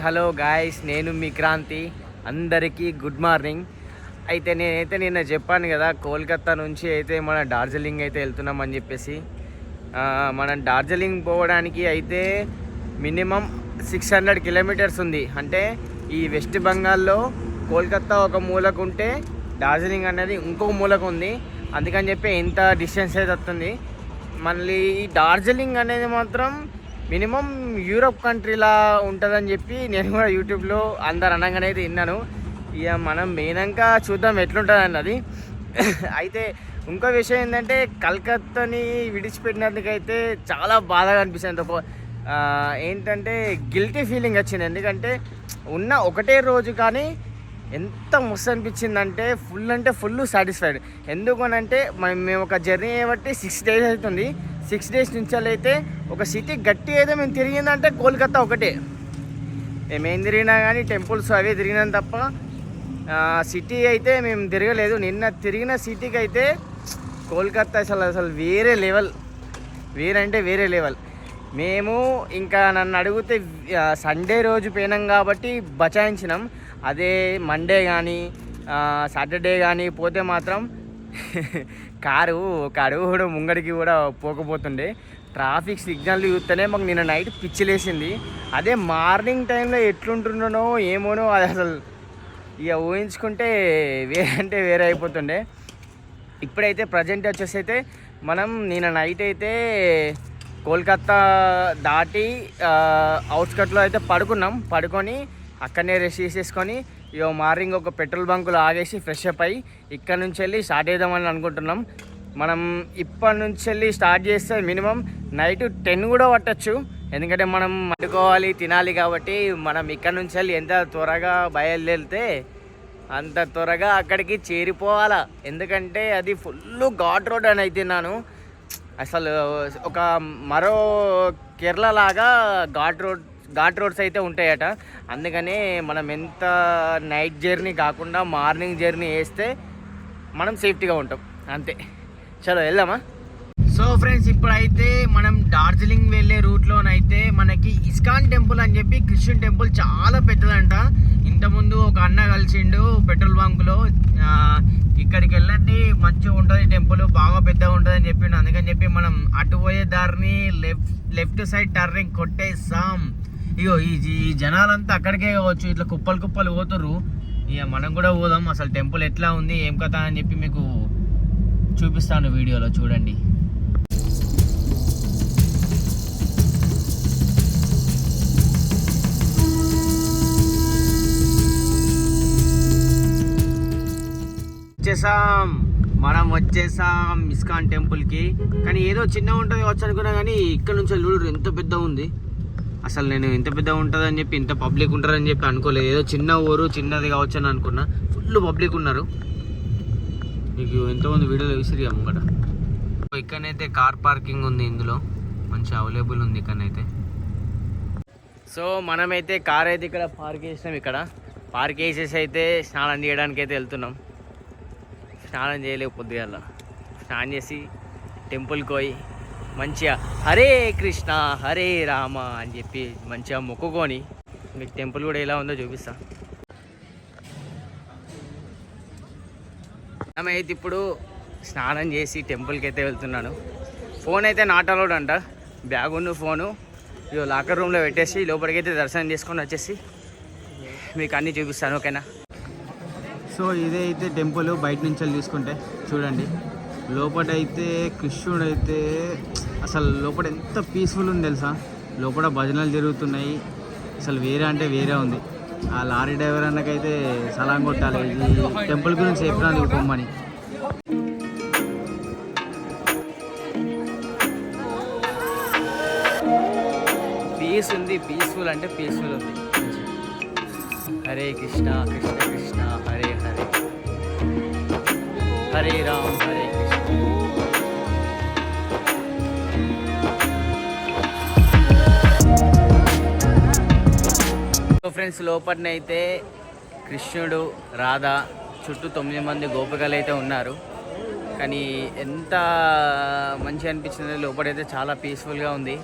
Hello guys, నేను మీ క్రాంతి. అందరికీ good morning. అయితే నేనైతే నిన్న చెప్పాను కదా, కోల్కతా నుంచి అయితే మనం డార్జిలింగ్ అయితే వెళ్తున్నామని చెప్పేసి. మనం డార్జిలింగ్ పోవడానికి అయితే మినిమం 600 కిలోమీటర్స్ ఉంది. అంటే ఈ వెస్ట్ బెంగాల్లో కోల్కతా ఒక మూలకు ఉంటే డార్జిలింగ్ అనేది ఇంకొక మూలకు ఉంది. అందుకని చెప్పి ఇంత డిస్టెన్స్ అయితే వస్తుంది. మళ్ళీ ఈ డార్జిలింగ్ అనేది మాత్రం మినిమం యూరోప్ కంట్రీలా ఉంటుందని చెప్పి నేను కూడా యూట్యూబ్లో అందరు అనగానే అయితే విన్నాను. ఇక మనం పోయినాక చూద్దాం ఎట్లుంటుంది అన్నది. అయితే ఇంకో విషయం ఏంటంటే, కలకత్తాని విడిచిపెట్టినందుకైతే చాలా బాధగా అనిపిస్తుంది. ఏంటంటే గిల్టీ ఫీలింగ్ వచ్చింది. ఎందుకంటే ఉన్న ఒకటే రోజు కానీ ఎంత మస్తు అనిపించిందంటే ఫుల్ సాటిస్ఫైడ్. ఎందుకనంటే మేము ఒక జర్నీ చేయబట్టి 6 days అవుతుంది. 6 days నుంచి అయితే ఒక సిటీ గట్టి అయితే మేము తిరిగిందంటే కోల్కతా ఒకటే. మేమేం తిరిగినా కానీ టెంపుల్స్ అవే తిరిగినాం తప్ప సిటీ అయితే మేము తిరగలేదు. నిన్న తిరిగిన సిటీకి అయితే కోల్కతా అసలు వేరే లెవెల్, వేరే లెవెల్. మేము ఇంకా నన్ను అడిగితే సండే రోజు పోయినాం కాబట్టి బచాయించినాం. అదే మండే కానీ సాటర్డే కానీ పోతే మాత్రం కారు ఒక అడుగు కూడా ముంగడికి కూడా పోకపోతుండే. ట్రాఫిక్ సిగ్నల్ చూస్తేనే మాకు నిన్న నైట్ పిచ్చిలేసింది. అదే మార్నింగ్ టైంలో ఎట్లుంటున్నానో ఏమోనో అది అసలు ఇక ఊహించుకుంటే వేరే అయిపోతుండే. ఇప్పుడైతే ప్రజెంట్ వచ్చేసి అయితే మనం నిన్న నైట్ అయితే కోల్కతా దాటి అవుట్స్కట్లో అయితే పడుకొని అక్కడనే రెస్ట్ చేసేసుకొని ఇక మార్నింగ్ ఒక పెట్రోల్ బంకులో ఆగేసి ఫ్రెష్ అప్ అయ్యి ఇక్కడ నుంచి వెళ్ళి స్టార్ట్ చేద్దామని అనుకుంటున్నాం. మనం ఇప్పటి నుంచి వెళ్ళి స్టార్ట్ చేస్తే మినిమం నైట్ 10 కూడా పట్టచ్చు. ఎందుకంటే మనం వండుకోవాలి, తినాలి. కాబట్టి మనం ఇక్కడ నుంచి వెళ్ళి ఎంత త్వరగా బయలుదేరితే అంత త్వరగా అక్కడికి చేరిపోవాలా. ఎందుకంటే అది ఫుల్ ఘాట్ రోడ్ అని అయితే అసలు ఒక మరో కేరళ లాగా ఘాట్ రోడ్స్ అయితే ఉంటాయట. అందుకనే మనం ఎంత నైట్ జర్నీ కాకుండా మార్నింగ్ జర్నీ వేస్తే మనం సేఫ్టీగా ఉంటాం. అంతే, చలో వెళ్దామా. సో ఫ్రెండ్స్, ఇప్పుడైతే మనం డార్జిలింగ్ వెళ్ళే రూట్లోనైతే మనకి ఇస్కాన్ టెంపుల్ అని చెప్పి క్రిస్టియన్ టెంపుల్ చాలా పెద్దదంట. ఇంతకుముందు ఒక అన్న కలిసిండు పెట్రోల్ బంకులో, ఇక్కడికి వెళ్ళండి మంచిగా ఉంటుంది టెంపుల్, బాగా పెద్దగా ఉంటుంది అని చెప్పిండు. అందుకని చెప్పి మనం అటు పోయే దారిని లెఫ్ట్ సైడ్ టర్నింగ్ కొట్టేసాం. ఇగో ఈ జనాలంతా అక్కడికే కావచ్చు, ఇట్లా కుప్పలు పోతుర్రు. ఇక మనం కూడా పోదాం. అసలు టెంపుల్ ఎట్లా ఉంది ఏం కథ అని చెప్పి మీకు చూపిస్తాను వీడియోలో, చూడండి. మనం వచ్చేసాం ఇస్కాన్ టెంపుల్కి. కానీ ఏదో చిన్న ఉంటుంది కావచ్చు అనుకున్నా, కానీ ఇక్కడ నుంచి చూడరు ఎంత పెద్ద ఉంది. అసలు నేను ఇంత పెద్ద ఉంటుందని చెప్పి, ఇంత పబ్లిక్ ఉంటారని చెప్పి అనుకోలేదు. ఏదో చిన్న ఊరు, చిన్నది కావచ్చు అని అనుకున్నా. ఫుల్ పబ్లిక్ ఉన్నారు. నీకు ఎంతోమంది వీడియోలో విసిరిగా ముంగట. ఇక్కడనైతే కార్ పార్కింగ్ ఉంది, ఇందులో మంచి అవైలబుల్ ఉంది ఇక్కడనైతే. సో మనమైతే కార్ అయితే ఇక్కడ పార్క్ చేసినాం. ఇక్కడ పార్క్ చేసేసి అయితే స్నానం చేయడానికి అయితే వెళ్తున్నాం. స్నానం చేయలేవు పొద్దుగాల. స్నానం చేసి టెంపుల్కి పోయి మంచిగా హరే కృష్ణ హరే రామ అని చెప్పి మంచిగా మొక్కుకొని మీకు టెంపుల్ కూడా ఎలా ఉందో చూపిస్తా. అయితే ఇప్పుడు స్నానం చేసి టెంపుల్కి అయితే వెళ్తున్నాను. ఫోన్ అయితే నాట్ అలౌడ్ అంట. బ్యాగును ఫోను ఇక లాకర్ రూమ్లో పెట్టేసి లోపలికి అయితే దర్శనం చేసుకొని వచ్చేసి మీకు అన్నీ చూపిస్తాను, ఓకేనా. సో ఇదే అయితే టెంపుల్ బయట నుంచి తీసుకుంటే చూడండి. లోపల అయితే కృష్ణుడు అయితే అసలు లోపల ఎంత పీస్ఫుల్ ఉంది తెలుసా. లోపల భజనలు జరుగుతున్నాయి. అసలు వేరే అంటే వేరే ఉంది. ఆ లారీ డ్రైవర్ అన్నకైతే సలాం కొట్టాలి ఈ టెంపుల్ గురించి చెప్పడానికి పొమ్మని. పీస్ ఉంది, పీస్ఫుల్ అంటే పీస్ఫుల్ ఉంది. హరే కృష్ణ కృష్ణ కృష్ణ హరే హరే, హరే రామ్ హరే కృష్ణ. ఫ్రెండ్స్, లోపలనైతే కృష్ణుడు, రాధ, చుట్టూ 9 మంది గోపికలు అయితే ఉన్నారు. కానీ ఎంత మంచిగా అనిపించింది. లోపలైతే చాలా పీస్ఫుల్గా ఉంది.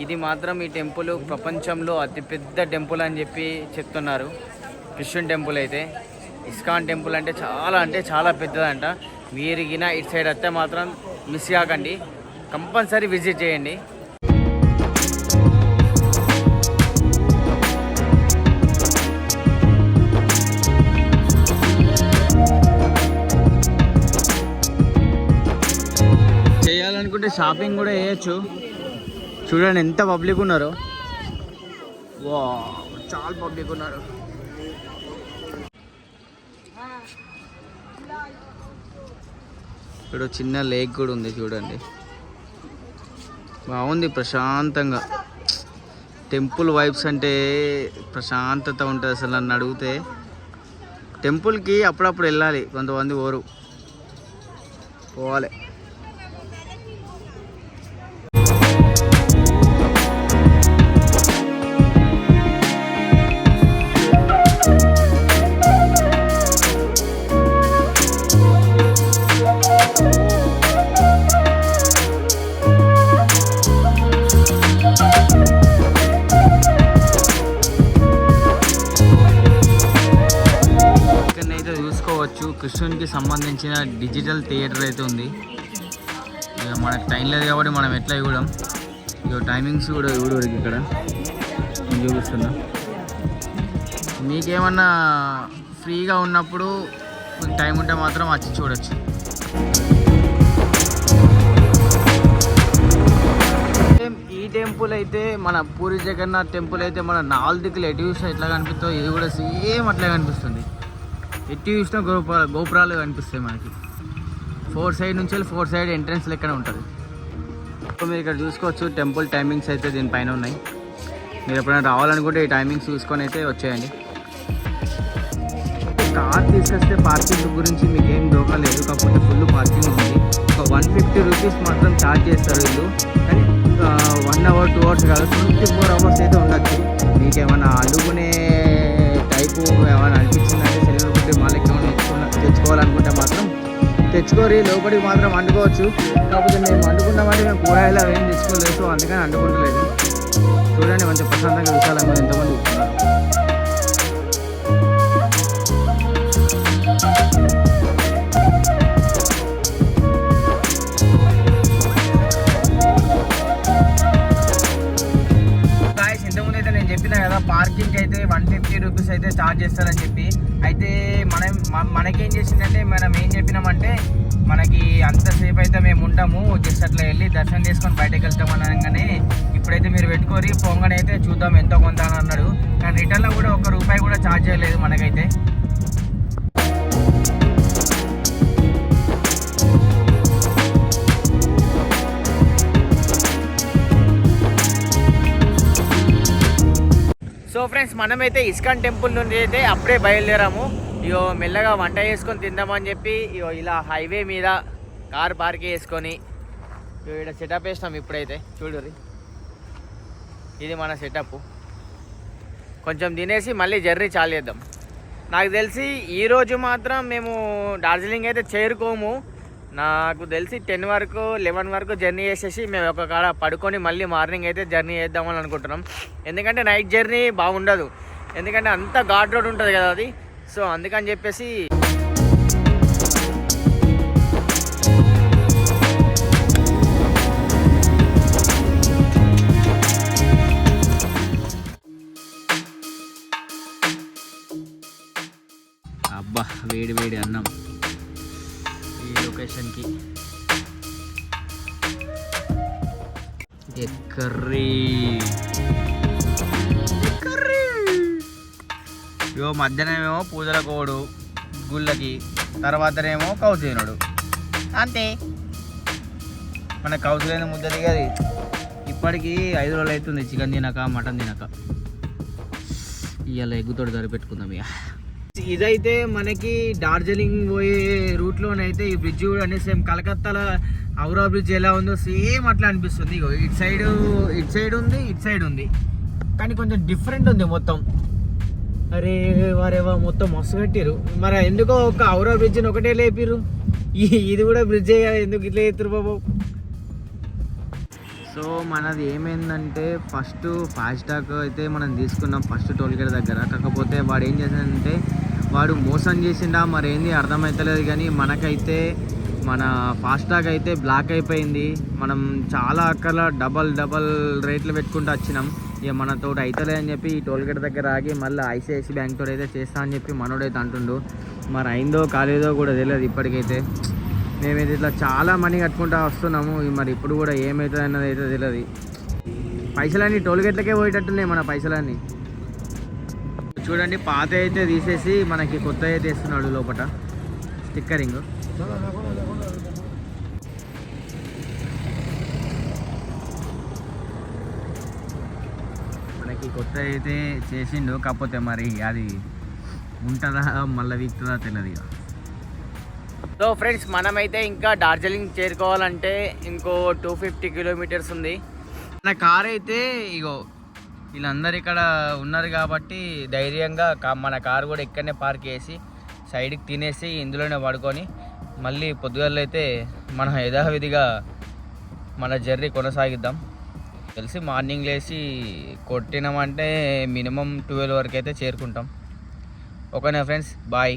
ఇది మాత్రం ఈ టెంపుల్ ప్రపంచంలో అతిపెద్ద టెంపుల్ అని చెప్పి చెప్తున్నారు. క్రిస్టియన్ టెంపుల్ అయితే ఇస్కాన్ టెంపుల్ అంటే చాలా పెద్దదంట. మీరు గిన ఇటు సైడ్ వస్తే మాత్రం మిస్ కాకండి, కంపల్సరీ విజిట్ చేయండి. చేయాలనుకుంటే షాపింగ్ కూడా చేయొచ్చు. చూడండి ఎంత పబ్లిక్ ఉన్నారో. వా, చాలా పబ్లిక్ ఉన్నారు. ఇక్కడ చిన్న లేక్ కూడా ఉంది చూడండి, బాగుంది ప్రశాంతంగా. టెంపుల్ వైబ్స్ అంటే ప్రశాంతత ఉంటుంది. అసలు నన్ను అడిగితే టెంపుల్కి అప్పుడప్పుడు వెళ్ళాలి, కొంతమంది పోవాలి. కృష్ణునికి సంబంధించిన డిజిటల్ థియేటర్ అయితే ఉంది. ఇక మనకు టైం లేదు కాబట్టి మనం ఎట్లా చూడం. ఇక టైమింగ్స్ కూడా చూడరికి ఇక్కడ నేను చూపిస్తున్నా. మీకేమన్నా ఫ్రీగా ఉన్నప్పుడు టైం ఉంటే మాత్రం వచ్చి చూడొచ్చు. ఈ టెంపుల్ అయితే మన పూరి జగన్నాథ్ టెంపుల్ అయితే మన 4 దిక్కులు ఎటు చూసినా ఎట్లా కనిపిస్తుందో ఇది కూడా సేమ్ అట్లా కనిపిస్తుంది. ఎట్టి చూసినా గోపురాలు కనిపిస్తాయి మనకి. 4 సైడ్ నుంచి 4 సైడ్ ఎంట్రన్స్ లెక్కనే ఉంటుంది. ఇప్పుడు మీరు ఇక్కడ చూసుకోవచ్చు టెంపుల్ టైమింగ్స్ అయితే దీనిపైన ఉన్నాయి. మీరు ఎప్పుడైనా రావాలనుకుంటే ఈ టైమింగ్స్ చూసుకొని అయితే వచ్చేయండి. కార్ తీసుకొస్తే పార్కింగ్ గురించి మీకు ఏం దోకా లేదు, కాకపోతే ఫుల్ పార్కింగ్ ఉంది. ఒక 150 రూపీస్ మాత్రం ఛార్జ్ చేస్తారు వీళ్ళు. కానీ 1 అవర్ 2 అవర్స్ కాదు, 24 అవర్స్ అయితే ఉండొచ్చు. మీకు ఏమైనా అడుగునే టైపు ఏమైనా అనిపించిందంటే సిలిండర్ బుట్టి మాలకి ఏమైనా తెచ్చుకోవాలనుకుంటే మాత్రం తెచ్చుకోరి, లోపలికి మాత్రం వండుకోవచ్చు. కాకపోతే మేము వండుకున్నామంటే మేము కూరగాయలు అవేం తెచ్చుకోలేదు, సో అందుకని వండుకుంటలేదు. చూడండి మంచి ప్రశాంతంగా విశాలంగా ఎంతమంది కూర్చున్నారు. చెప్పినా కదా పార్కింగ్ అయితే 150 రూపీస్ అయితే ఛార్జ్ చేస్తారని చెప్పి. అయితే మనకేం చేసిందంటే మనం ఏం చెప్పినామంటే మనకి అంతసేపు అయితే మేము ఉంటాము, జస్ట్ అట్లా వెళ్ళి దర్శనం చేసుకొని బయటకు వెళ్తాం అనగానే ఇప్పుడైతే మీరు పెట్టుకోరి పొంగని అయితే చూద్దాం ఎంతో కొంత అని అన్నాడు. కానీ రిటర్న్లో కూడా 1 రూపాయి కూడా ఛార్జ్ చేయలేదు మనకైతే. సో ఫ్రెండ్స్ మనమైతే ఇస్కాన్ టెంపుల్ నుండి అయితే అప్పుడే బయలుదేరాము. ఇగో మెల్లగా వంట చేసుకొని తిందామని చెప్పి ఇగో ఇలా హైవే మీద కార్ పార్క్ చేసుకొని ఇక్కడ సెటప్ వేసినాం. ఇప్పుడైతే చూడుర్రి, ఇది మన సెటప్. కొంచెం తినేసి మళ్ళీ జర్నీ చాలు చేద్దాం. నాకు తెలిసి ఈరోజు మాత్రం మేము డార్జిలింగ్ అయితే చేరుకోము. నాకు తెలిసి 10 వరకు 11 వరకు జర్నీ చేసేసి మేము ఒక కాడ పడుకొని మళ్ళీ మార్నింగ్ అయితే జర్నీ చేద్దామని అనుకుంటున్నాం. ఎందుకంటే నైట్ జర్నీ బాగుండదు, ఎందుకంటే అంత ఘాట్ రోడ్ ఉంటుంది కదా అది. సో అందుకని చెప్పేసి అబ్బా వేడి వేడి అన్నం ఈ లొకేషన్కి. కర్రీ ఇగో మధ్యాహ్నమేమో పూజల కోడు గుళ్ళకి, తర్వాతనేమో కౌసేనుడు. అంతే, మన కౌసులేని ముద్ద దిగది. ఇప్పటికీ 5 రోజులు అవుతుంది చికెన్ తినక మటన్ తినక. ఇవాళ ఎగ్గుతోటి సరిపెట్టుకుందాం ఇక. ఇదైతే మనకి డార్జిలింగ్ పోయే రూట్లోనైతే ఈ బ్రిడ్జ్ కూడా అనేది సేమ్ కలకత్తాలో ఔరా బ్రిడ్జ్ ఎలా ఉందో సేమ్ అట్లా అనిపిస్తుంది. ఇగో ఇటు సైడ్ ఉంది, ఇటు సైడ్ ఉంది, కానీ కొంచెం డిఫరెంట్ ఉంది మొత్తం. అరే వారేవా మొత్తం మస్తు కట్టిరు. మరి ఎందుకో ఒక ఔరా బ్రిడ్జ్ని ఒకటే లేపిరు, ఇది కూడా బ్రిడ్జ్ ఎందుకు ఇట్లా చేస్తారు బాబు. సో మనది ఏమైందంటే ఫస్ట్ ఫాస్టాగ్ అయితే మనం తీసుకున్నాం ఫస్ట్ టోల్గేట్ దగ్గర. కాకపోతే వాడు ఏం చేశాడంటే వాడు మోసం చేసిండా మరేంది అర్థమవుతలేదు. కానీ మనకైతే మన ఫాస్టాగ్ అయితే బ్లాక్ అయిపోయింది. మనం చాలా అక్కడ డబల్ రేట్లు పెట్టుకుంటూ వచ్చినాం. ఇక మనతో అవుతలే అని చెప్పి ఈ టోల్గేట్ దగ్గర ఆగి మళ్ళీ ఐసిఐసి బ్యాంక్ తోటి అయితే చేస్తా అని చెప్పి మనోడైతే అంటుండు. మరి అయిందో కాలేదో కూడా తెలియదు ఇప్పటికైతే. మేమైతే ఇట్లా చాలా మనీ కట్టుకుంటూ వస్తున్నాము. మరి ఇప్పుడు కూడా ఏమవుతుంది అన్నది అయితే తెలియదు. పైసలన్నీ టోల్గేట్లకే పోయేటట్టున్నాయి మన పైసలన్నీ. చూడండి పాత అయితే తీసేసి మనకి కొత్త అయితే ఇస్తున్నాడు లోపల స్టిక్కరింగ్. మనకి కొత్త అయితే చేసిండు. కాకపోతే మరి అది ఉంటుందా మళ్ళీ వీక్తుందా తెలియదు. సో ఫ్రెండ్స్ మనమైతే ఇంకా డార్జిలింగ్ చేరుకోవాలంటే ఇంకో 250 కిలోమీటర్స్ ఉంది. మన కార్ అయితే ఇగో వీళ్ళందరూ ఇక్కడ ఉన్నారు కాబట్టి ధైర్యంగా మన కారు కూడా ఇక్కడనే పార్క్ చేసి సైడ్కి తినేసి ఇందులోనే పడుకొని మళ్ళీ పొద్దుగాల అయితే మనం యథావిధిగా మన జర్నీ కొనసాగిద్దాం. తెలిసి మార్నింగ్ లేచి కొట్టినామంటే మినిమం 12 వరకు అయితే చేరుకుంటాం. ఓకేనా ఫ్రెండ్స్, బాయ్.